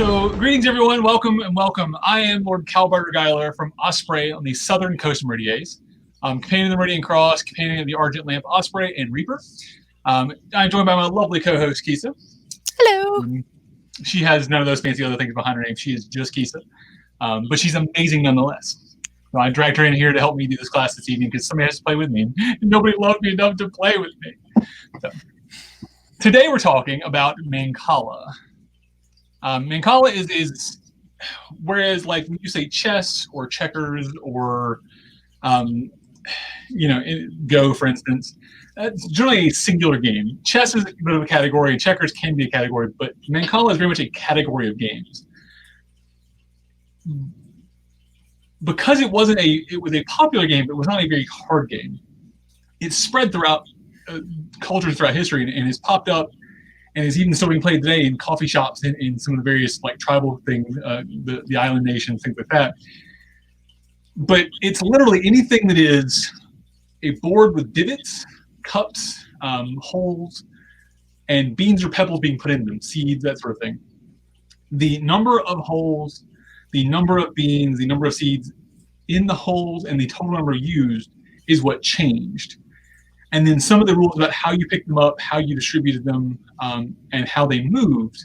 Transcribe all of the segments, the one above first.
So, greetings everyone, welcome and welcome. I am Lord Kalbardr from Osprey on the southern coast of Meridies. Companion of the Meridian Cross, companion of the Argent Lamp Osprey and Reaper. I'm joined by my lovely co-host Kisa. Hello. She has none of those fancy other things behind her name. She is just Kisa, but she's amazing nonetheless. So I dragged her in here to help me do this class this evening because somebody has to play with me, and nobody loved me enough to play with me. So, today we're talking about Mancala. Mancala is whereas like when you say chess or checkers or Go, for instance, it's generally a singular game. Chess is a bit of a category, and checkers can be a category, but Mancala is very much a category of games. Because it was a popular game, but it was not a very hard game. It's spread throughout cultures throughout history, and has popped up and is even still being played today in coffee shops in some of the various like tribal things, the island nations, things like that. But it's literally anything that is a board with divots, cups, holes, and beans or pebbles being put in them, seeds, that sort of thing. The number of holes, the number of beans, the number of seeds in the holes, and the total number used is what changed. And then some of the rules about how you picked them up, how you distributed them, and how they moved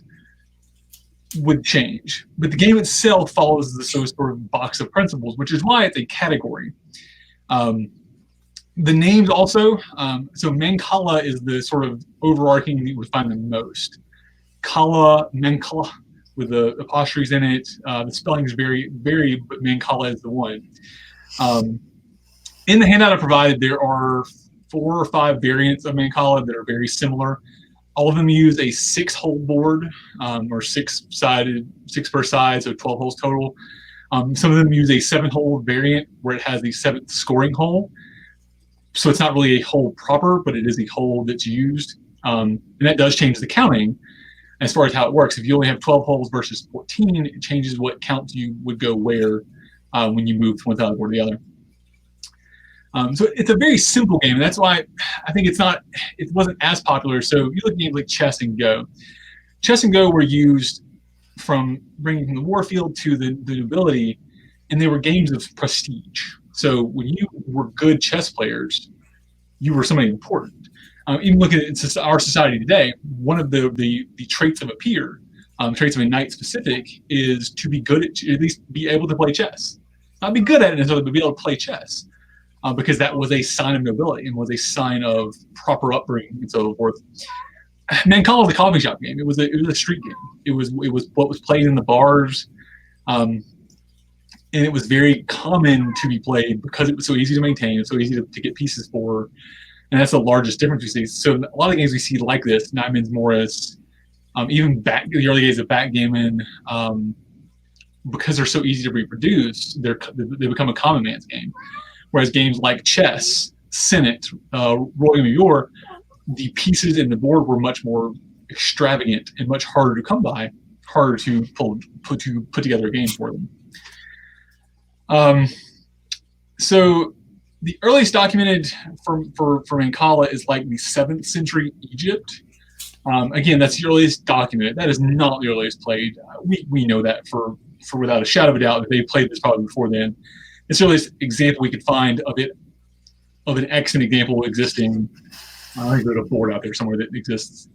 would change. But the game itself follows the sort of box of principles, which is why it's a category. The names also, so Mancala is the sort of overarching that you would find the most. Kala, Mancala, with the apostrophes in it. The spelling is very, but Mancala is the one. In the handout I provided, there are 4 or 5 variants of Mancala that are very similar. All of them use a 6-hole board, or 6 per side, so 12 holes total. Some of them use a 7-hole variant where it has the 7th scoring hole. So it's not really a hole proper, but it is a hole that's used. And that does change the counting as far as how it works. If you only have 12 holes versus 14, it changes what counts you would go where when you move from one side of the board to the other. So it's a very simple game, and that's why I think it wasn't as popular. So you look at games like chess and Go. Chess and Go were used from bringing from the warfield to the nobility, and they were games of prestige. So when you were good chess players, you were somebody important. Even looking at our society today, one of the traits of a peer, traits of a knight specific, is to be good at least be able to play chess. Not be good at it necessarily, but be able to play chess. Because that was a sign of nobility and was a sign of proper upbringing and so forth. Mancala was a coffee shop game. It was a street game. It was what was played in the bars, and it was very common to be played because it was so easy to maintain, and so easy to get pieces for, and that's the largest difference we see. So a lot of games we see like this, Nightman's Morris, even back the early days of backgammon, because they're so easy to reproduce, they become a common man's game. Whereas games like chess, Senate, Royal New York, the pieces in the board were much more extravagant and much harder to come by, harder to put together a game for them. So the earliest documented for Mancala is like the 7th century Egypt. Again, that's the earliest documented. That is not the earliest played. We know that for without a shadow of a doubt that they played this probably before then. It's the earliest example we could find of an excellent example existing. I think there's a board out there somewhere that exists.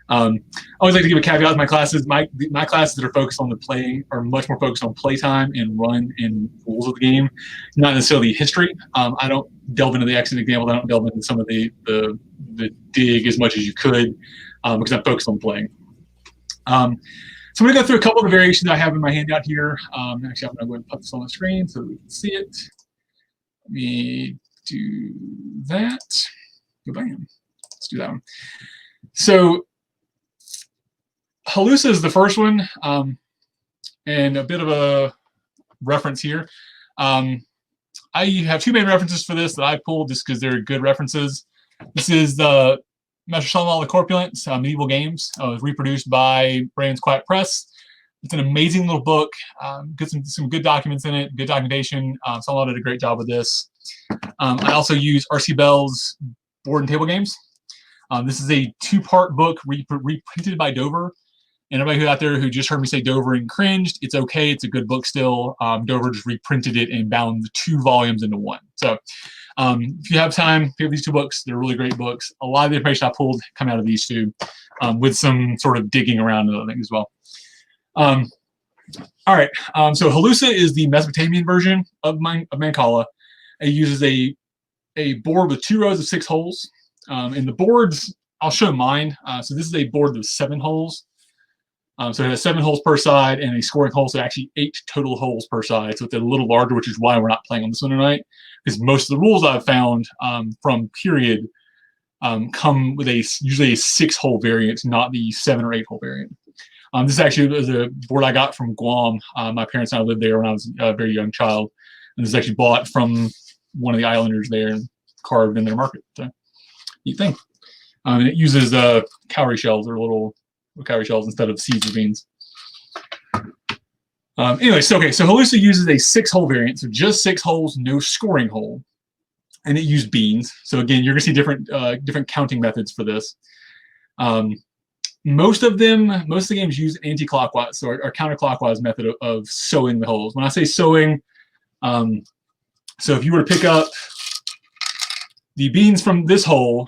I always like to give a caveat to my classes. My classes that are focused on the play are much more focused on playtime and run and rules of the game, not necessarily history. I don't delve into the excellent examples. I don't delve into some of the dig as much as you could because I'm focused on playing. So I'm going to go through a couple of the variations I have in my handout here. Actually, I'm going to go ahead and put this on the screen so we can see it. Let me do that. Bam. Let's do that one. So Halusa is the first one, and a bit of a reference here. I have 2 main references for this that I pulled just because they're good references. This is the Master Solomon the Corpulent, Medieval Games. It was reproduced by Brand's Quiet Press. It's an amazing little book. Some good documents in it, good documentation. Solomon did a great job with this. I also use R.C. Bell's Board and Table Games. This is a 2-part book reprinted by Dover. Anybody who out there who just heard me say Dover and cringed, it's okay. It's a good book still. Dover just reprinted it and bound the 2 volumes into 1. So if you have time, pick up these 2 books. They're really great books. A lot of the information I pulled come out of these 2, with some sort of digging around and other things as well. All right. So Halusa is the Mesopotamian version of Mancala. It uses a board with 2 rows of 6 holes. And the boards, I'll show mine. So this is a board with 7 holes. So it has 7 holes per side and a scoring hole, so actually 8 total holes per side. So it's a little larger, which is why we're not playing on this one tonight. Because most of the rules I've found from Period come with usually a 6-hole variant, not the 7 or 8 hole variant. This actually was a board I got from Guam. My parents and I lived there when I was a very young child. And this is actually bought from one of the islanders there and carved in their market. So, neat thing. And it uses cowrie shells, or little cowrie shells, instead of seeds or beans. Anyway, so Halusa uses a 6-hole variant, so just 6 holes, no scoring hole, and it used beans. So again, you're going to see different counting methods for this. Most of the games use anti-clockwise, so our counterclockwise method of sewing the holes. When I say sewing, so if you were to pick up the beans from this hole,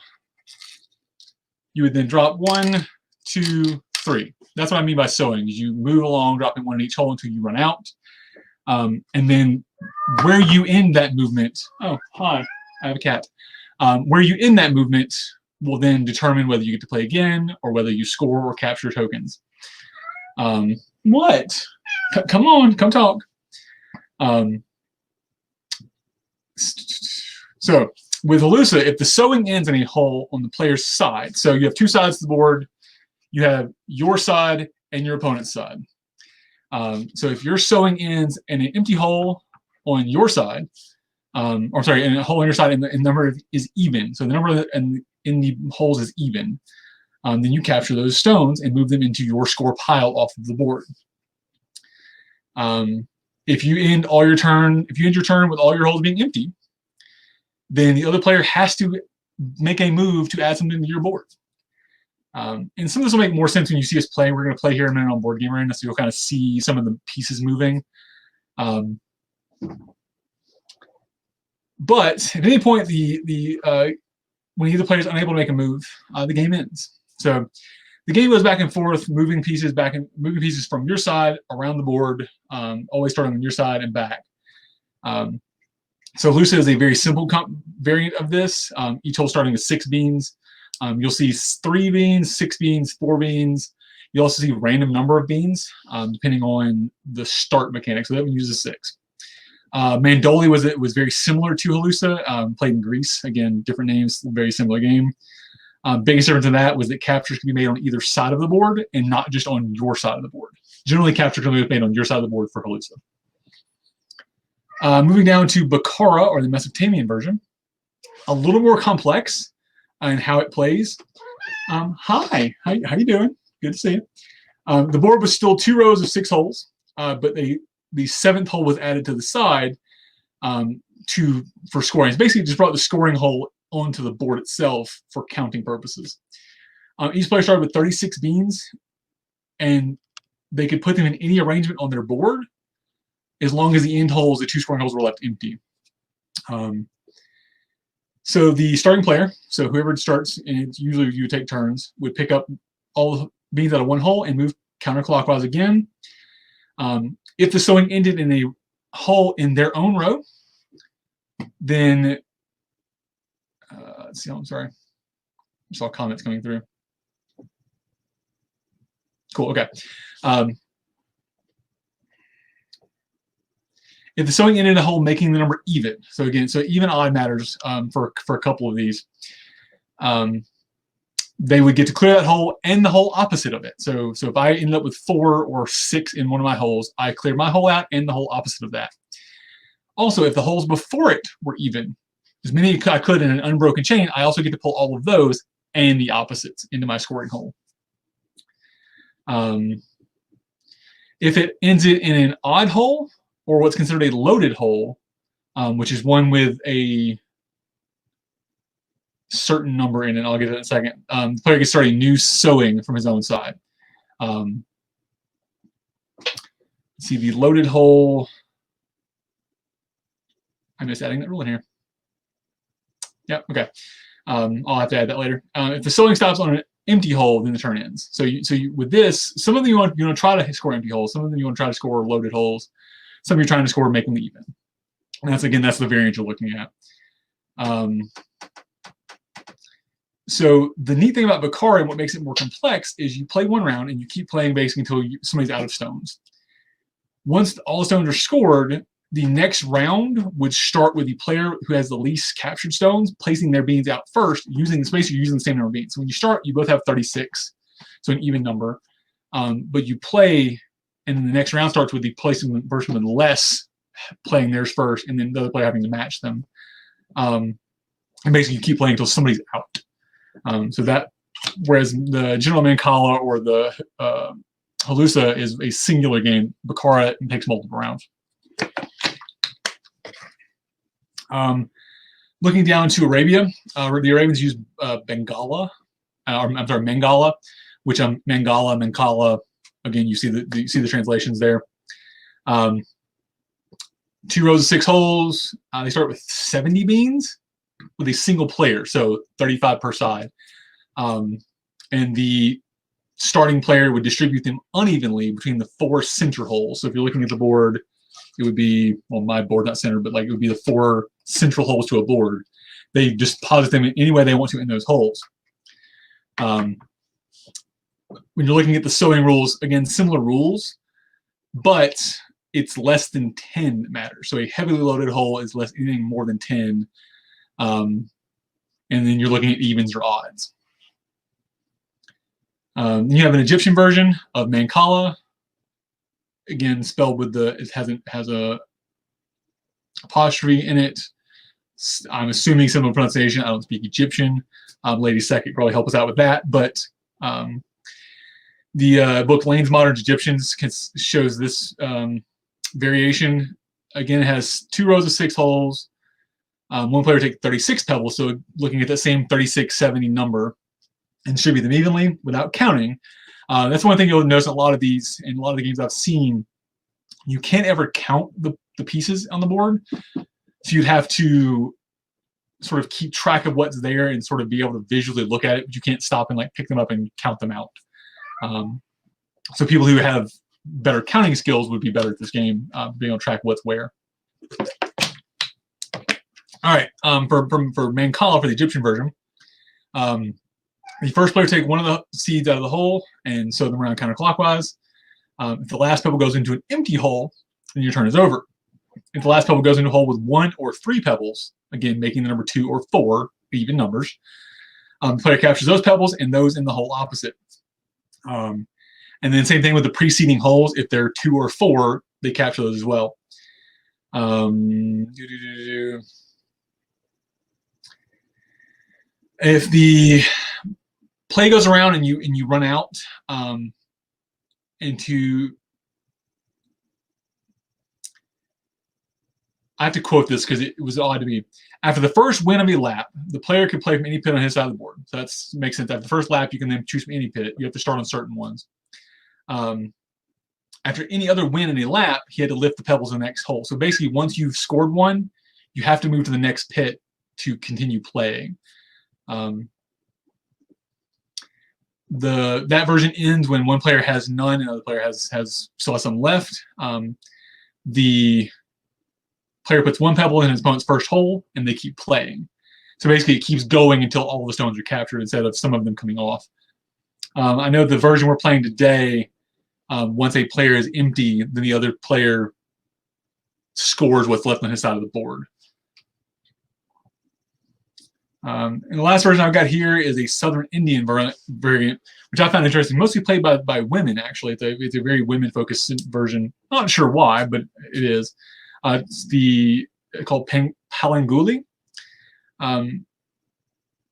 you would then drop 1, 2, 3. That's what I mean by sewing. Is you move along, dropping 1 in each hole until you run out, and then where you end that movement. Oh, hi! I have a cat. Where you end that movement will then determine whether you get to play again or whether you score or capture tokens. What? Come on, come talk. So with Halusa, if the sewing ends in a hole on the player's side, so you have 2 sides to the board. You have your side and your opponent's side. So if your sewing ends in an empty hole on your side, or sorry, in a hole on your side, and the number is even, so the number in the holes is even, then you capture those stones and move them into your score pile off of the board. If you end your turn with all your holes being empty, then the other player has to make a move to add something to your board. And some of this will make more sense when you see us play. We're going to play here in a minute on Board Game Arena, so you'll kind of see some of the pieces moving. But at any point, when either player is unable to make a move, the game ends. So the game goes back and forth, moving pieces from your side around the board, always starting on your side and back. So Halusa is a very simple variant of this. Each hole starting with 6 beans. You'll see 3 beans, 6 beans, 4 beans. You'll also see a random number of beans, depending on the start mechanic. So that one uses 6. Mandoli was very similar to Halusa, played in Greece. Again, different names, very similar game. Biggest difference in that was that captures can be made on either side of the board and not just on your side of the board. Generally, capture can be made on your side of the board for Halusa. Moving down to Bakara, or the Mesopotamian version, a little more complex in how it plays. Hi, how you doing? Good to see you. The board was still 2 rows of 6 holes, but the 7th hole was added to the side for scoring. It's basically just brought the scoring hole onto the board itself for counting purposes. Each player started with 36 beans, and they could put them in any arrangement on their board as long as the end holes, the 2 scoring holes, were left empty. So the starting player, so whoever starts, and it's usually you take turns, would pick up all the beans out of 1 hole and move counterclockwise again. If the sewing ended in a hole in their own row, then let's see. I'm sorry, I saw comments coming through. Cool. Okay. If the sewing ended in a hole, making the number even. So again, so even odd matters for a couple of these. They would get to clear that hole and the hole opposite of it. So if I ended up with 4 or 6 in one of my holes, I cleared my hole out and the hole opposite of that. Also, if the holes before it were even, as many as I could in an unbroken chain, I also get to pull all of those and the opposites into my scoring hole. If it ends it in an odd hole, or what's considered a loaded hole, which is one with a certain number in it, I'll get it in a second. The player gets started new sewing from his own side. see the loaded hole. I missed adding that rule in here. Yep, okay. I'll have to add that later. If the sowing stops on an empty hole, then the turn ends. So with this, some of them you want to try to score empty holes. Some of them you want to try to score loaded holes. Some you're trying to score making them even. And that's the variant you're looking at. So the neat thing about Bakari and what makes it more complex is you play one round and you keep playing basically until somebody's out of stones. Once all the stones are scored, the next round would start with the player who has the least captured stones, placing their beans out first, using the space, you're using the same number of beans. So when you start, you both have 36, so an even number. But you play, and then the next round starts with the person with less playing theirs first, and then the other player having to match them. And basically, you keep playing until somebody's out. So that, whereas the General Mancala or the Halusa is a singular game, Bakara takes multiple rounds. Looking down to Arabia, the Arabians use Bengala, I'm sorry, Mangala, which Mangala, Mancala. Again, you see the translations there. 2 rows of 6 holes. They start with 70 beans with a single player, so 35 per side. And the starting player would distribute them unevenly between the 4 center holes. So if you're looking at the board, it would be, well, my board, not center, but like it would be the 4 central holes to a board. They just deposit them in any way they want to in those holes. When you're looking at the sowing rules, again, similar rules, but it's less than 10 that matters. So a heavily loaded hole is anything more than 10. And then you're looking at evens or odds. You have an Egyptian version of Mancala. Again, spelled with it has a apostrophe in it. I'm assuming similar pronunciation. I don't speak Egyptian. Lady Sec could probably help us out with that. But the book Lane's Modern Egyptians shows this variation. Again, it has 2 rows of 6 holes. One player takes 36 pebbles, so looking at that same 36-70 number and distribute them evenly without counting. That's one thing you'll notice in a lot of these, in a lot of the games I've seen, you can't ever count the pieces on the board. So you'd have to sort of keep track of what's there and sort of be able to visually look at it, but you can't stop and like pick them up and count them out. So people who have better counting skills would be better at this game, being able to track what's where. All right, for Mancala, for the Egyptian version, the first player take one of the seeds out of the hole and sow them around counterclockwise. If the last pebble goes into an empty hole, then your turn is over. If the last pebble goes into a hole with 1 or 3 pebbles, again, making the number 2 or 4 even numbers, the player captures those pebbles and those in the hole opposite. And then same thing with the preceding holes. If they're 2 or 4, they capture those as well. If the play goes around and you run out into, I have to quote this because it was odd to me. After the first win of a lap, the player can play from any pit on his side of the board. So that makes sense. After the first lap, you can then choose from any pit. You have to start on certain ones. After any other win in a lap, he had to lift the pebbles in the next hole. So basically, once you've scored one, you have to move to the next pit to continue playing. That version ends when one player has none and the other player still has some left. The player puts 1 pebble in his opponent's first hole, and they keep playing. So basically, it keeps going until all the stones are captured instead of some of them coming off. I know the version we're playing today, once a player is empty, then the other player scores what's left on his side of the board. And the last version I've got here is a Southern Indian variant, which I found interesting. Mostly played by women, actually. It's a very women-focused version. Not sure why, but it is. It's called Palanguli.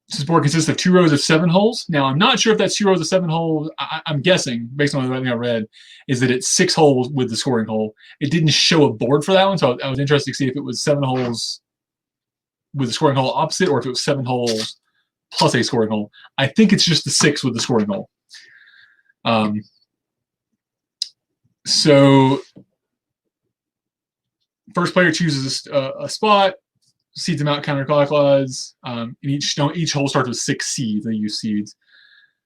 This board consists of 2 rows of 7 holes. Now, I'm not sure if that's 2 rows of 7 holes. I'm guessing, based on everything I read, is that it's 6 holes with the scoring hole. It didn't show a board for that one, so I was interested to see if it was 7 holes with the scoring hole opposite, or if it was 7 holes plus a scoring hole. I think it's just the 6 with the scoring hole. So First player chooses a spot, seeds them out counterclockwise, and each hole starts with 6 seeds. They use seeds.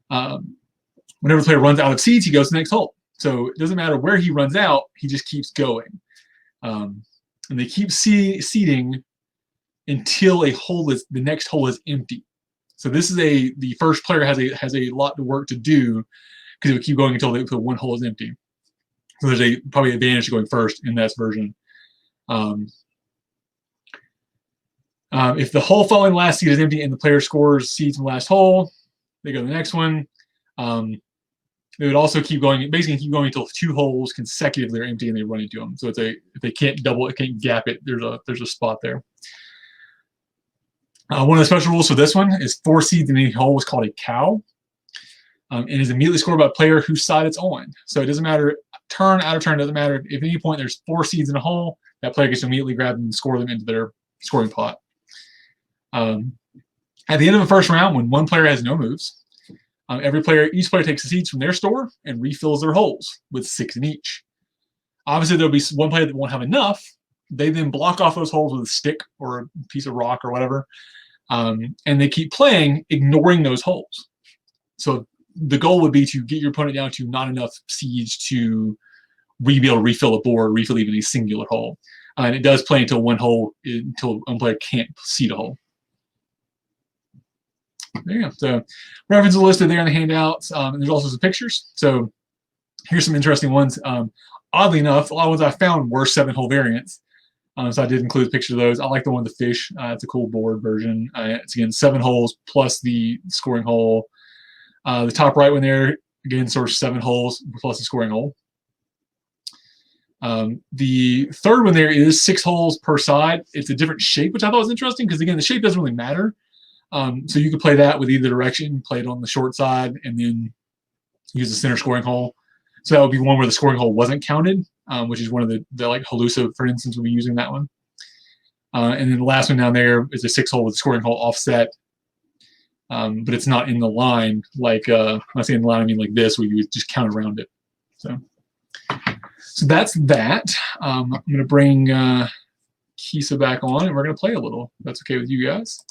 Whenever the player runs out of seeds, he goes to the next hole. So it doesn't matter where he runs out; he just keeps going, and they keep seeding until the next hole is empty. So this is the first player has a lot of work to do because it would keep going until one hole is empty. So there's probably an advantage to going first in that version. If the hole following the last seed is empty and the player scores seeds from the last hole, they go to the next one. They would also keep going until 2 holes consecutively are empty and they run into them. So if they can't gap it, there's a spot there. One of the special rules for this one is 4 seeds in any hole is called a cow, and is immediately scored by a player whose side it's on. So it doesn't matter, turn, out of turn, doesn't matter. If at any point there's 4 seeds in a hole, that player gets to immediately grab them and score them into their scoring pot. At the end of the first round, when one player has no moves, each player takes the seeds from their store and refills their holes with 6 in each. Obviously, there'll be one player that won't have enough. They then block off those holes with a stick or a piece of rock or whatever, and they keep playing, ignoring those holes. So the goal would be to get your opponent down to not enough seeds to be able to refill a board, refill even a singular hole. And it does play until one player can't seed a hole. There you go. So references listed there in the handouts, and there's also some pictures. So here's some interesting ones. Oddly enough, a lot of ones I found were 7-hole variants. So I did include a picture of those. I like the one with the fish. It's a cool board version. It's, again, 7 holes plus the scoring hole. The top right one there, again, sort of 7 holes plus the scoring hole. The third one there is 6 holes per side. It's a different shape, which I thought was interesting because, again, the shape doesn't really matter. So you could play that with either direction, play it on the short side, and then use the center scoring hole. So that would be one where the scoring hole wasn't counted, which is one of the like Halusa, for instance, would be using that one. And then the last one down there is a 6-hole with the scoring hole offset, but it's not in the line like when I say in the line, I mean like this, where you would just count around it. So that's that. I'm going to bring Kisa back on, and we're going to play a little. If that's okay with you guys.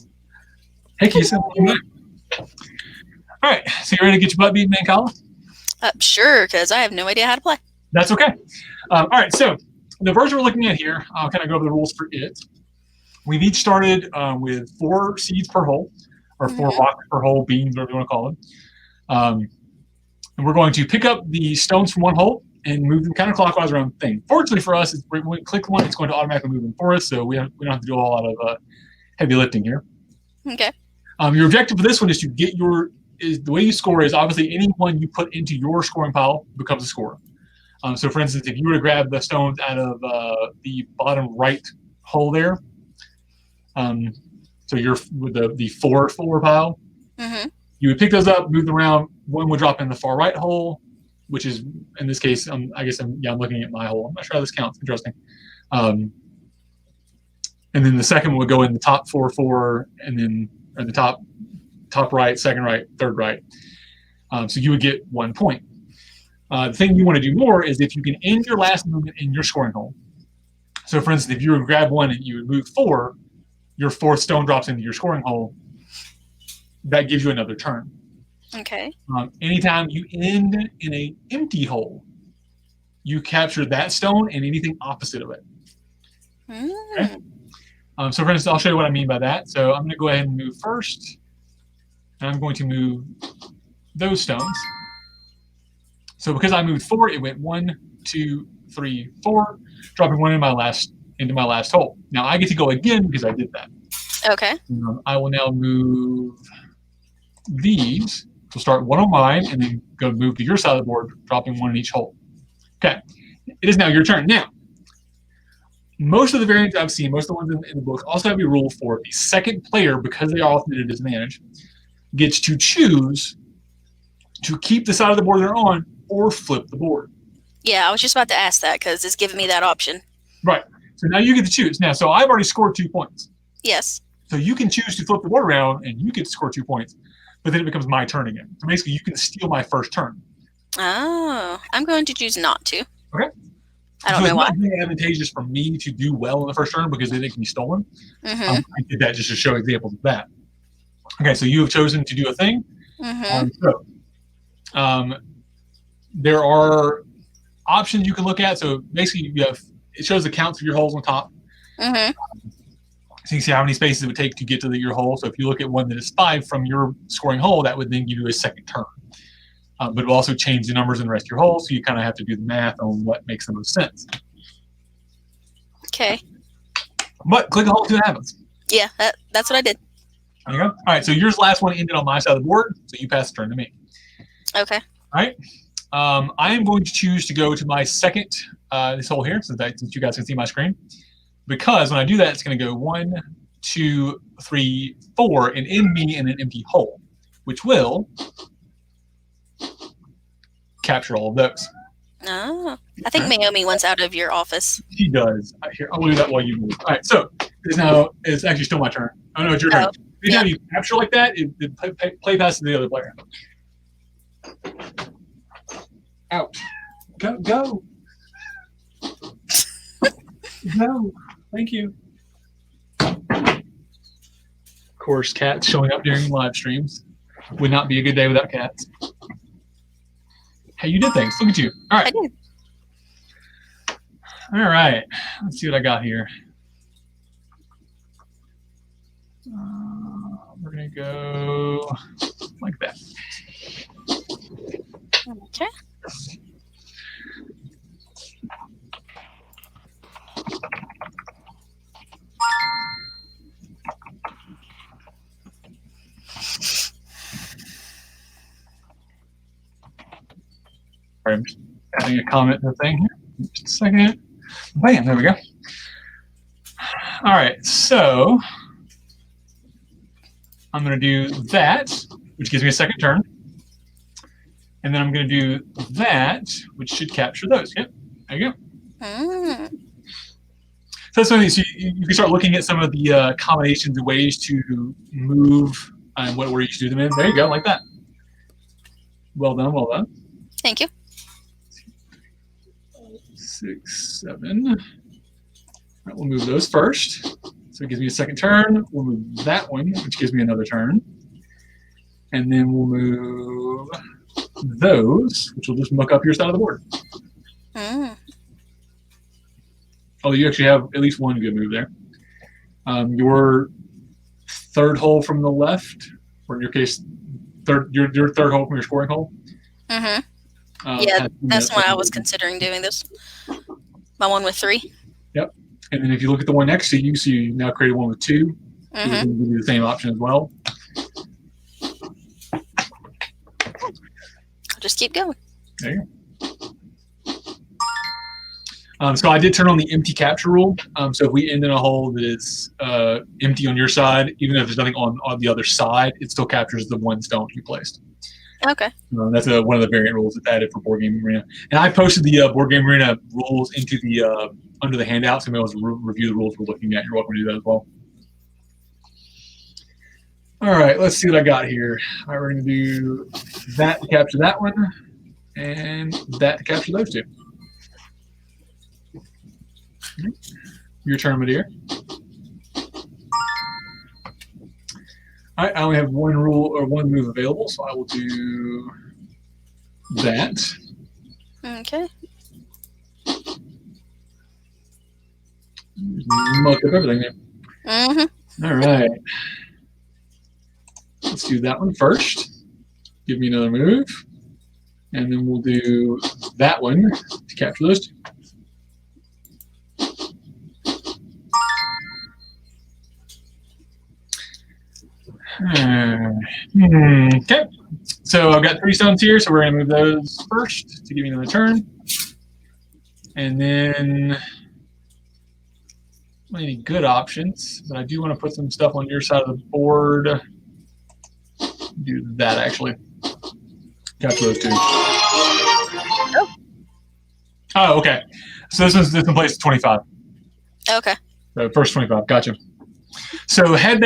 Hey, Kisa. All right. So you ready to get your butt beat, Mancala? Sure, because I have no idea how to play. That's okay. All right. So the version we're looking at here, I'll kind of go over the rules for it. We've each started with 4 seeds per hole, or 4 rocks per hole, beans, whatever you want to call them. And we're going to pick up the stones from one hole and move them counterclockwise around the thing. Fortunately for us, when we click one, it's going to automatically move them for us, so we don't have to do a whole lot of heavy lifting here. Okay. Your objective for this one is to get the way you score is obviously anyone you put into your scoring pile becomes a scorer. So for instance, if you were to grab the stones out of the bottom right hole there, so you're with the 4 pile, you would pick those up, move them around. One would drop in the far right hole, which is in this case, I guess I'm looking at my hole. I'm not sure how this counts. Interesting. And then the second one would go in the top 4, and then or the top right, second right, third right. So you would get 1 point. The thing you want to do more is if you can end your last movement in your scoring hole. So for instance, if you were to grab one and you would move 4, your 4th stone drops into your scoring hole. That gives you another turn. Okay. Anytime you end in an empty hole, you capture that stone and anything opposite of it. Okay? So for instance, I'll show you what I mean by that. So I'm going to go ahead and move first. And I'm going to move those stones. So because I moved 4, it went 1, 2, 3, 4, dropping 1 into my last hole. Now I get to go again because I did that. Okay. I will now move these. So start 1 on mine and then go move to your side of the board, dropping 1 in each hole. Okay. It is now your turn. Now, most of the variants I've seen, most of the ones in the book, also have a rule for the second player, because they are often at a disadvantage, gets to choose to keep the side of the board they're on or flip the board. Yeah, I was just about to ask that because it's giving me that option. Right. So now you get to choose. Now, so I've already scored 2 points. Yes. So you can choose to flip the board around and you get to score 2 points, but then it becomes my turn again. So basically, you can steal my first turn. Oh, I'm going to choose not to. Okay. I don't So know it's why. not really advantageous for me to do well in the first turn because then it can be stolen. Mm-hmm. I did that just to show examples of that. Okay, so you have chosen to do a thing. Mm-hmm. There are options you can look at. So basically, it shows the counts of your holes on top. Mm-hmm. So you can see how many spaces it would take to get to your hole. So if you look at one that is 5 from your scoring hole, that would then give you a second turn. But it will also change the numbers in the rest of your holes, so you kind of have to do the math on what makes the most sense. Okay. But click a hole, see what happens. Yeah, that's what I did. There you go. All right, so yours last one ended on my side of the board, so you pass the turn to me. Okay. All right. I am going to choose to go to my second, this hole here, since you guys can see my screen. Because when I do that, it's going to go 1, 2, 3, 4, and end me in an empty hole, which will capture all of those. Oh, I think Naomi wants out of your office. She does. Here, I'll do that while you move. All right, so it's actually still my turn. Oh no, it's your turn. Anytime you capture like that, it play passes to the other player. Out. Go. Go. Thank you. Of course, cats showing up during live streams would not be a good day without cats. Hey, you did things. Look at you. All right. I did. All right. Let's see what I got here. We're going to go like that. Okay. Sorry, I'm just adding a comment to the thing here. Just a second. Bam, there we go. All right, so I'm going to do that, which gives me a second turn. And then I'm going to do that, which should capture those. Yep, there you go. Mm. So that's something. So you can start looking at some of the combinations and ways to move and where you should do them in. There you go, like that. Well done, well done. Thank you. 6, 7. All right, we'll move those first. So it gives me a second turn. We'll move that one, which gives me another turn. And then we'll move those, which will just muck up your side of the board. Mm. Although you actually have at least one good move there. Your third hole from the left, or in your case, your third hole from your scoring hole. Mm-hmm. Yeah, that's why I was considering doing this. My one with 3. Yep. And then if you look at the one next to you, so you now created one with 2. Mm-hmm. So you can do the same option as well. I'll just keep going. There you go. So I did turn on the empty capture rule. So if we end in a hole that is empty on your side, even if there's nothing on the other side, it still captures the one stone you placed. Okay. That's one of the variant rules that's added for Board Game Arena. And I posted the Board Game Arena rules into the under the handout, so maybe I'll review the rules we're looking at. You're welcome to do that as well. All right, let's see what I got here. All right, we're going to do that to capture that one, and that to capture those 2. Your turn, my dear. All right, I only have one rule or one move available, so I will do that. Okay. Muck up everything there. Mm-hmm. All right. Let's do that one first. Give me another move. And then we'll do that one to capture those 2. Okay, so I've got 3 stones here, so we're going to move those first to give me another turn. And then, not any good options, but I do want to put some stuff on your side of the board. Do that, actually. Capture those 2. Oh, okay. So this one plays 25. Okay. So first 25, gotcha. So had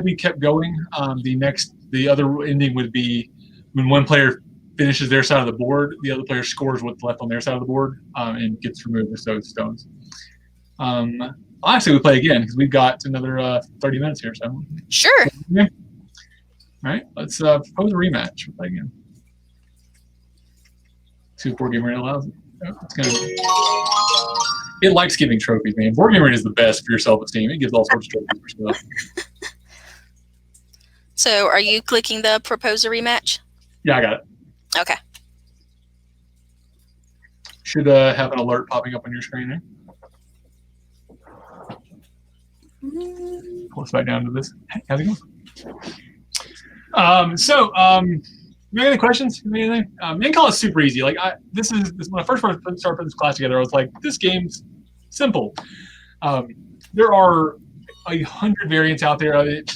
we kept going, the other ending would be when one player finishes their side of the board, the other player scores what's left on their side of the board and gets removed with those stones. Actually, we play again because we've got another 30 minutes here. So sure. All right, let's propose a rematch. We'll play again. See if Board Game Arena allows it. It likes giving trophies, man. Board Game Arena is the best for your self-esteem. It gives all sorts of trophies for stuff. So, are you clicking the propose a rematch? Yeah, I got it. Okay. Should have an alert popping up on your screen there. Pull us back down to this. Hey, how's it going? Any questions? Anything? Mancala is super easy. Like this when I first started putting this class together, I was like, this game's simple. There are 100 variants out there of it.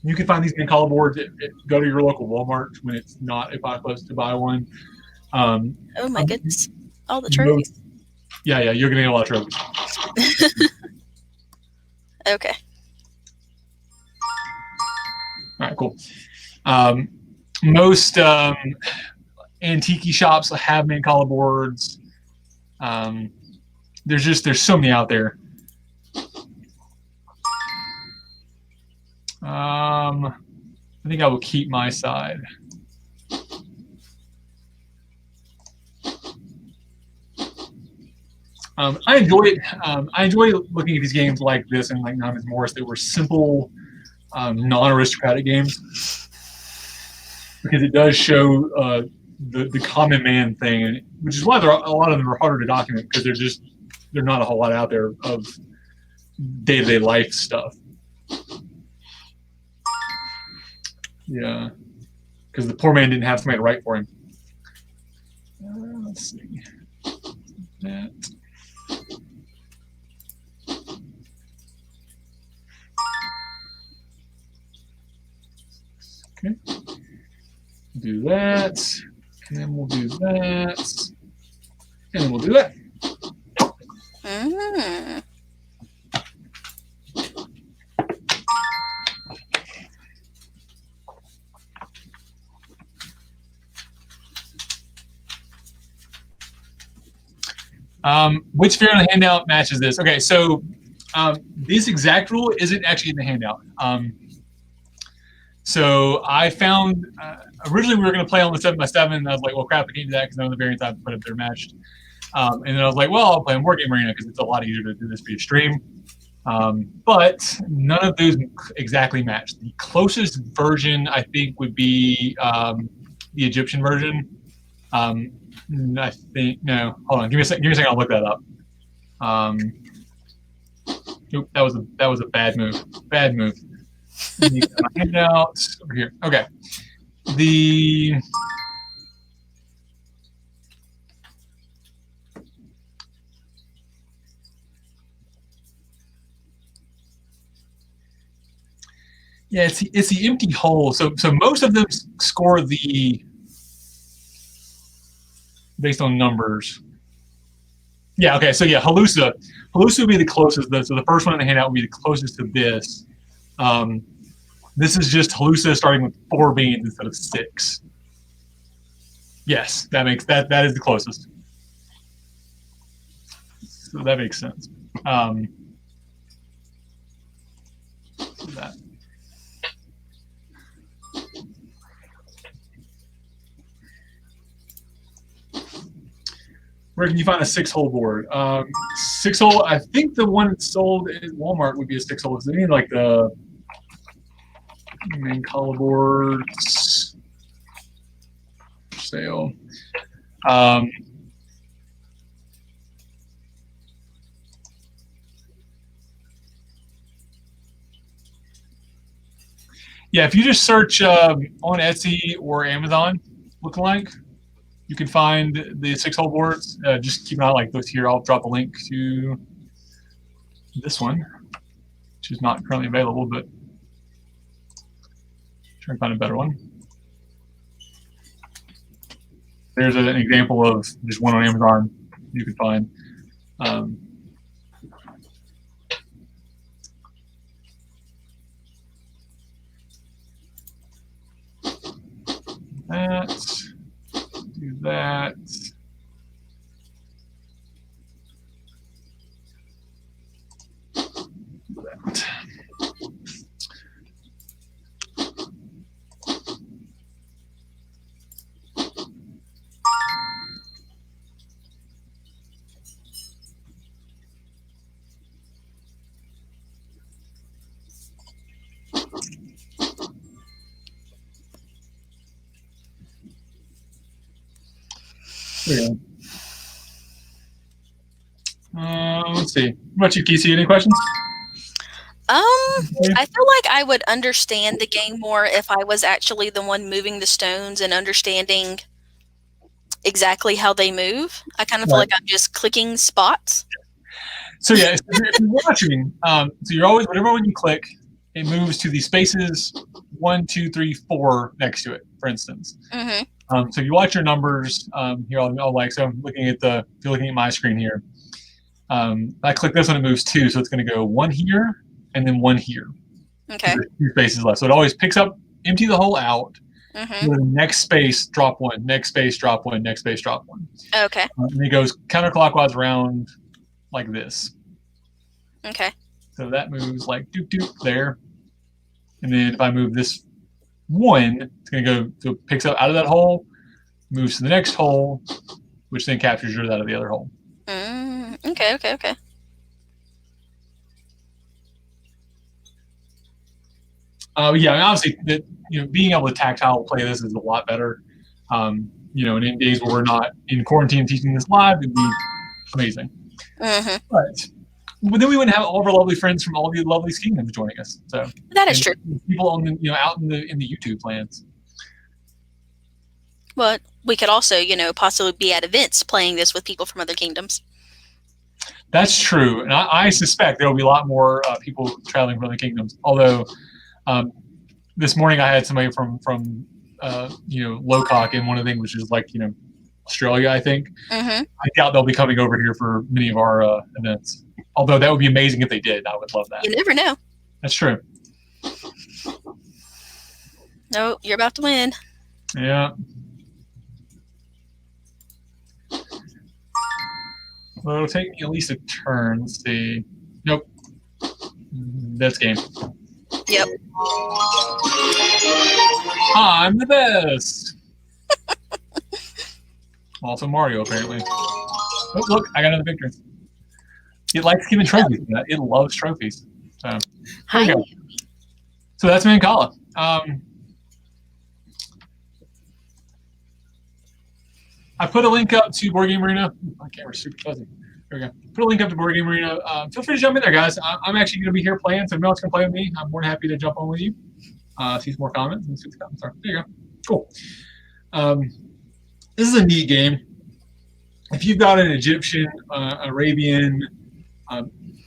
You can find these Mancala boards. Go to your local Walmart when it's not a $5 to buy one. Oh my goodness! All the trophies. Yeah, you're gonna get a lot of trophies. Okay. All right, cool. Most antique shops have Mancala boards. There's so many out there. I think I will keep my side. I enjoy it. I enjoy looking at these games like this and like Naaman's Morris that were simple, non-aristocratic games, because it does show the common man thing, which is why a lot of them are harder to document, because they're not a whole lot out there of day-to-day life stuff. Yeah, because the poor man didn't have somebody to write for him. Let's see. That. Okay. Do that, and then we'll do that, and then we'll do that. Which variant on the handout matches this? Okay, so this exact rule isn't actually in the handout. So I found, originally we were going to play on the 7x7, and I was like, well, crap, I can't do that because none of the variants I've put up there matched. And then I was like, well, I'll play on Board Game Arena because it's a lot easier to do this via stream. But none of those exactly match. The closest version, I think, would be the Egyptian version. I think, no, hold on, give me a second, I'll look that up. Nope, that was a bad move. Bad move. Handouts over here. Okay. Yeah, it's the empty hole. So most of them score based on numbers. Yeah, okay, so yeah, Halusa would be the closest. So the first one in the handout would be the closest to this. This is just Halusa starting with 4 beans instead of 6. Yes, that is the closest. So that makes sense. That. Where can you find a 6-hole board? 6-hole, I think the one that's sold at Walmart would be a 6-hole. Does it mean like the Mancala boards for sale? Yeah, if you just search on Etsy or Amazon, lookalike, you can find the 6-hole boards. Just keep an eye like this here. I'll drop a link to this one, which is not currently available, but try and find a better one. There's an example of just one on Amazon you can find. That. There you go. Let's see. What about you, Kisa? Any questions? I feel like I would understand the game more if I was actually the one moving the stones and understanding exactly how they move. I kind of feel like I'm just clicking spots. So yeah, if you're watching, so you're always, whenever when you click, it moves to the spaces 1, 2, 3, 4 next to it, for instance. Mm-hmm. So you watch your numbers here. So I'm looking at if you're looking at my screen here. I click this one, it moves 2, so it's going to go 1 here and then 1 here. Okay. There's 2 spaces left, so it always picks up, empty the hole out. Mm-hmm. The next space, drop 1. Next space, drop 1. Next space, drop 1. Okay. And it goes counterclockwise around like this. Okay. So that moves like doop doop there. And then if I move this 1, it's going to go, so it picks up out of that hole, moves to the next hole, which then captures yours out of the other hole. Okay. Yeah, I mean, obviously, being able to tactile play this is a lot better. And in days where we're not in quarantine teaching this live, it'd be amazing. Mm-hmm. But then we wouldn't have all of our lovely friends from all the lovely kingdoms joining us. So that is true. People on the out in the YouTube lands. But we could also, possibly be at events playing this with people from other kingdoms. That's true, and I suspect there will be a lot more people traveling from other kingdoms. Although this morning I had somebody from Locock in one of the things, which is like Australia, I think. Mm-hmm. I doubt they'll be coming over here for many of our events. Although that would be amazing if they did. I would love that. You never know. That's true. No, you're about to win. Yeah. Well, it'll take me at least a turn. Let's see. Nope. That's game. Yep. I'm the best. Also Mario, apparently. Oh, look, I got another victory. It likes giving trophies. It loves trophies. So, there we go. So that's Mancala. I put a link up to Board Game Arena. My camera's super fuzzy. There we go. Put a link up to Board Game Arena. Feel free to jump in there, guys. I'm actually going to be here playing, so if no one's going to play with me, I'm more than happy to jump on with you. See some more comments and see what the comments are. There you go. Cool. This is a neat game. If you've got an Egyptian, Arabian,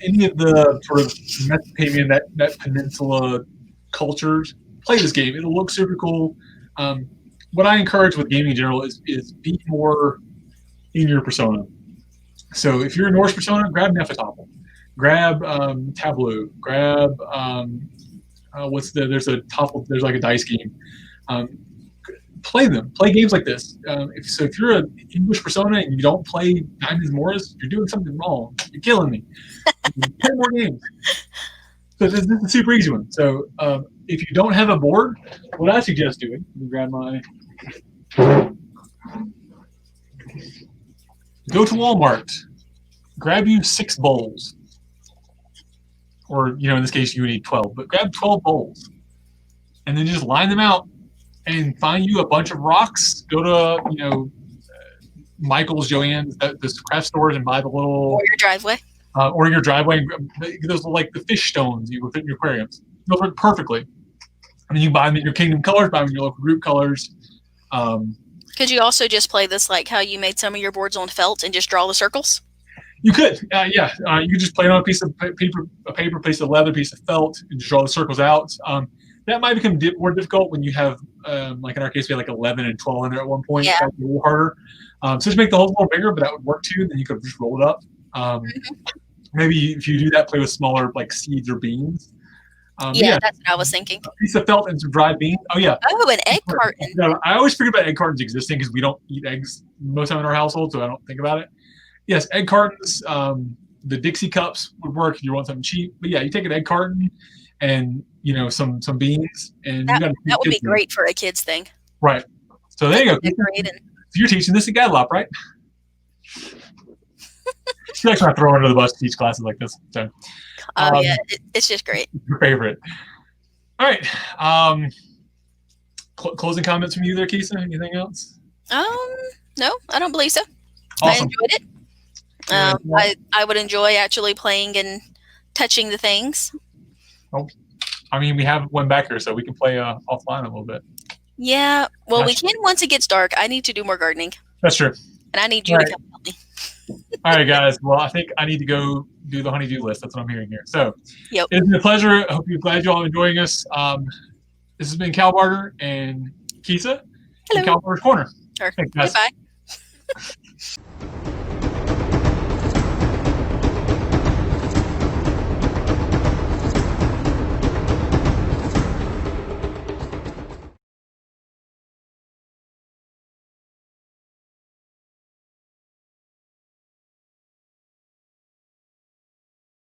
any of the sort of Mesopotamian, that peninsula cultures, play this game. It'll look super cool. What I encourage with gaming in general is be more in your persona. So if you're a Norse persona, grab Nefertopol, grab Tableau, grab there's like a dice game. Play them. Play games like this. If you're an English persona and you don't play Diamonds Morris, you're doing something wrong. You're killing me. Play more games. So this is a super easy one. So if you don't have a board, what I suggest doing, let me grab my. Go to Walmart. Grab you 6 bowls. Or, in this case, you would need 12. But grab 12 bowls. And then just line them out. And find you a bunch of rocks. Go to, Michael's, Joann's, the craft stores, and buy the little. Or your driveway. Or your driveway. Those are like the fish stones you would fit in your aquariums. Those work perfectly. I mean, you buy them in your kingdom colors, buy them in your local group colors. Could you also just play this like how you made some of your boards on felt and just draw the circles? You could, yeah. You could just play it on a piece of paper, piece of leather, piece of felt, and just draw the circles out. That might become more difficult when you have, like in our case, we had like 11 and 12 in there at one point. Yeah. That would be a little harder. So just make the holes a little bigger, but that would work too. Then you could just roll it up. Maybe if you do that, play with smaller like seeds or beans. Yeah, that's what I was thinking. A piece of felt and some dried beans. Oh, yeah. Oh, an egg carton. No, I always forget about egg cartons existing because we don't eat eggs most of the time in our household, so I don't think about it. Yes, egg cartons. The Dixie cups would work if you want something cheap. But yeah, you take an egg carton and some beans, and that would be great for a kids thing. Right. So there you go. Decorating. So you're teaching this at Gadlop, right? She likes to throw her under the bus to teach classes like this. So, yeah, it's just great. Your favorite. All right. Closing comments from you there, Kisa? Anything else? No, I don't believe so. I Awesome. enjoyed it. I would enjoy actually playing and touching the things. Oh, I mean, we have one back here, so we can play offline a little bit. Yeah, well, we can once it gets dark. I need to do more gardening. That's true. And I need you to come help me. All right, guys. Well, I think I need to go do the honeydew list. That's what I'm hearing here. So Yep. It's been a pleasure. I hope you're glad you all enjoying us. This has been Kalbardr and Kisa. Hello. Kalbardr's Corner. Sure. Thanks, guys. Goodbye.